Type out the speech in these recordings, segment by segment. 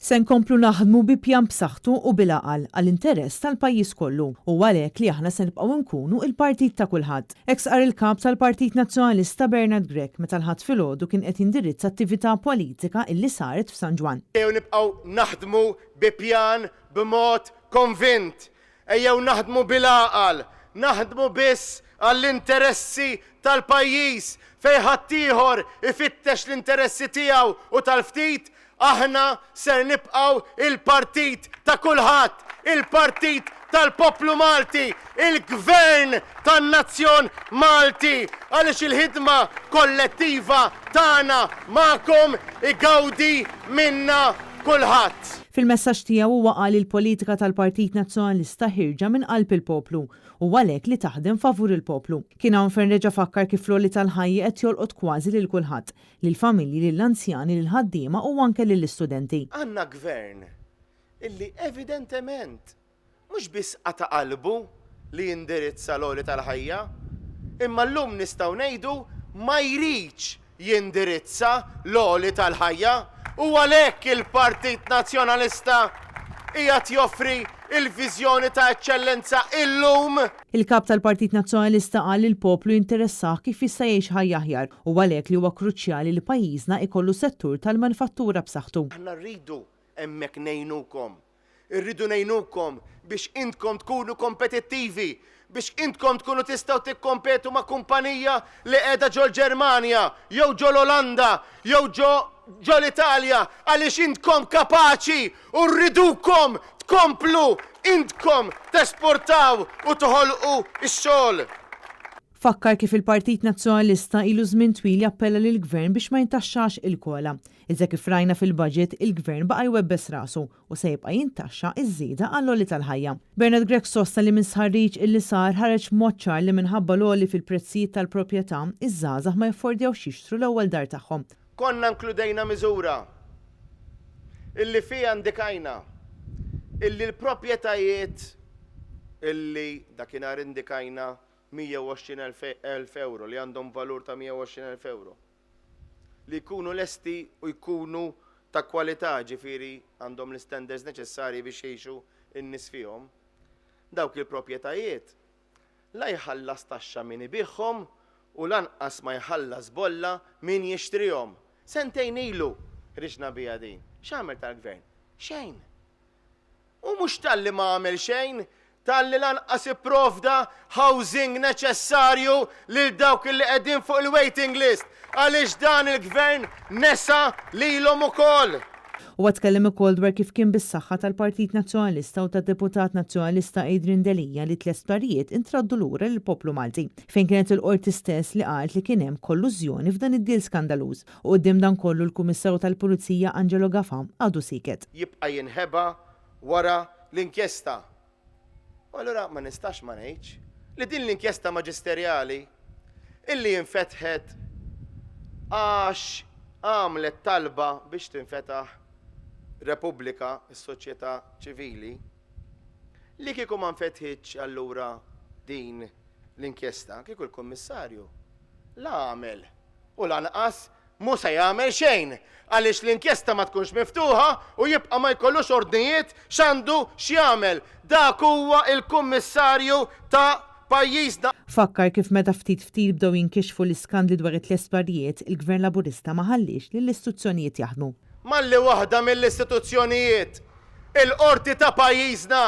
Se nkomplu naħdmu bi pjan b'saħħtu u bil-aqal għall-interess tal-pajjiż kollu u għalhekk li aħna se nibqgħu nkunu il-partit ta' kulħadd. Hekk qal il-kap tal-Partit Nazzjonalista Bernard Grech meta l-ħadd filgħodu kien qed jindirizza attività politika illi saret f'San Ġwan. Ejjew nibqgħu naħdmu bi pjan b'mod konvint. Ejjew naħdmu bil-aqal, naħdmu biss għall-interessi tal-pajjiż fejn ħadd ieħor ifittex l-interessi tiegħu u tal-ftit. Aħna ser nibqgħu il-partit ta' kulħadd, il-partit tal-poplu Malti, il-gvern tan-nazzjon Malti, għaliex il-ħidma kollettiva tagħna magħkom igawdi minna kulħadd. Fil-messaġġ tiegħu huwa qal il-politika tal-Partit Nazzjonalista ħirġa minn qalb il-poplu u għalhekk li taħdem favur il-poplu. Kien hawn fejn reġa' fakkar kif l-għoli tal-ħajja qed jolqot kważi lil kulħadd, lill-familji, lill-anzjani, lill-ħaddiema u anke lill-istudenti. Għandna gvern illi evidentement mhux biss qata' qalbu li jindirizza l-għoli tal-ħajja, imma llum nistgħu ngħidu ma jridx jindirizza l-għoli tal-ħajja. U għalhekk il-Partit Nazzjonalista qiegħed joffri il-viżjoni ta' eċċellenza illum. Il-kap tal-Partit Nazzjonalista qal li l-poplu jinteressah kif jista' jgħix ħajja aħjar u għalhekk li huwa kruċjali li pajjiżna ikollu settur tal-manifattura b'saħħtu. Aħna rridu hemmhekk ngħinukom. Irridu ngħinukom biex intkom tkunu kompetittivi, biex intkom tkunu tistgħu tikkompetu ma' kumpanija li qiegħda ġol Ġermanja, jew ġol Olanda, jew ġol l-Italja, għaliex intkom kapaċi u rridukom tkomplu intkom tesportaw u toħolqu x-xogħol. Fakkar kif il-Partit Nazzjonalista ilu żmien twil jappella lill-Gvern biex ma jintaxxax il-kola. Iżda kif rajna fil-budget il-Gvern baqa' jwebbes rasu u se jibqa' jintaxxa iż-żieda għall-għoli tal-ħajja. Bernard Grech sosta li minn sħarriġ illi sar ħareġ mod ċar li minħabba l-għoli fil-prezzijiet tal-proprjetà iż-żgħażagħ ma jaffordjawx jixtru l-ewwel dar tagħhom. Konna nkludejna miżura illi fiha indikajna illi l-proprjetajiet illi dakinhar indikajna 120,000 euro li għandhom valur ta' 120,000 euro. Li jkunu lesti u jkunu ta' kwalità, ġifieri għandhom l-standards neċessarji biex jgħixu n-nies fihom. Dawk il-proprjetajiet la jħallas taxxa min ibihom u lanqas ma jħallas bolla min jixtrihom. Sentejn ilu riġna biha din. X'għamel tal-gvern? Xejn. U mhux tal-li ma għamel xejn, tal-li lanqas ipprovda housing neċessarju lil dawk li qegħdin fuq il-waiting list. Għaliex dan il-gvern nesa lilhom ukoll. U tkellem ukoll dwar kif kien bis-saħħa tal-Partit Nazzjonalista u tad-Deputat Nazzjonalista Adrian Delija li t-esparijiet intraddu lura lill-poplu Malti, fejn kienet il-qorti stess li qalt li kien hemm kollużjoni f'dan id-dil skandaluż u quddiem dan kollu l-Kummissarju tal-Pulizija Angelo Gafam għadu siket. Jibqa' jinħeba wara l-inkjesta. U allura ma nistax ma ngħidx li din l-inkjesta maġisterjali illi infetħet għax għamlet talba biex tinfetaħ Repubblika, is-soċjetà ċivili, li kieku ma nfetħitx allura din l-inkjesta, kieku l-Kummissarju la għamel u lanqas mhux se jagħmel xejn għaliex l-inkjesta ma tkunx miftuħa u jibqa' ma jkollux ordnijiet x'għandu x'jagħmel. Dak huwa l-Kummissarju ta' pajjiżna. Fakkar kif meta ftit bdew jinkixfu l-iskandli dwar it-tlesparijiet, il-Gvern Laburista ma ħallix li l-istituzzjonijiet jaħdmu. Malli waħda mill-istituzzjonijiet, il-qorti ta' pajjiżna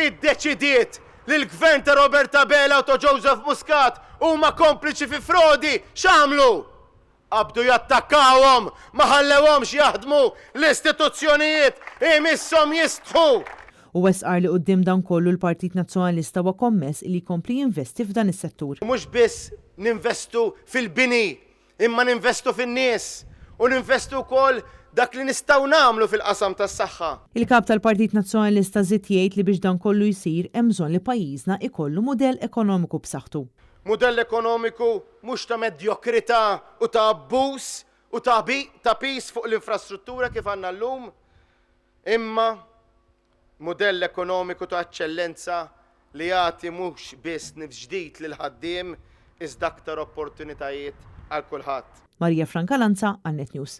iddeċidiet li l-Gvern ta' Roberta Bela u ta' Joseph Muscat huma kompliċi fi frodi. X'għamlu? Qabdu jattakkawhom, ma ħallewhomx jaħdmu l-istituzzjonijiet, imisshom jistħu. U wesqar li quddiem dan kollu l-Partit Nazzjonalista huwa kommess li jkompli jinvesti f'dan is-settur. Mhux biss ninvestu fil-bini, imma ninvestu fin-nies u ninvestu wkoll dak li nistgħu nagħmlu fil-qasam tas-saħħa. Il-kap tal-Partit Nazzjonalista żied jgħid li biex dan kollu jsir hemm bżonn li pajjiżna ikollu mudell ekonomiku b'saħħtu. Mudell ekonomiku mhux ta' medjokrità u ta' abbuż u ta' pis fuq l-infrastruttura kif għandna llum, imma mudell ekonomiku ta' eċċellenza li jagħti mhux biss nifs ġdid lil ħaddiem iżda aktar opportunitajiet għal kulħadd. Marija Franca Lanza, Annet News.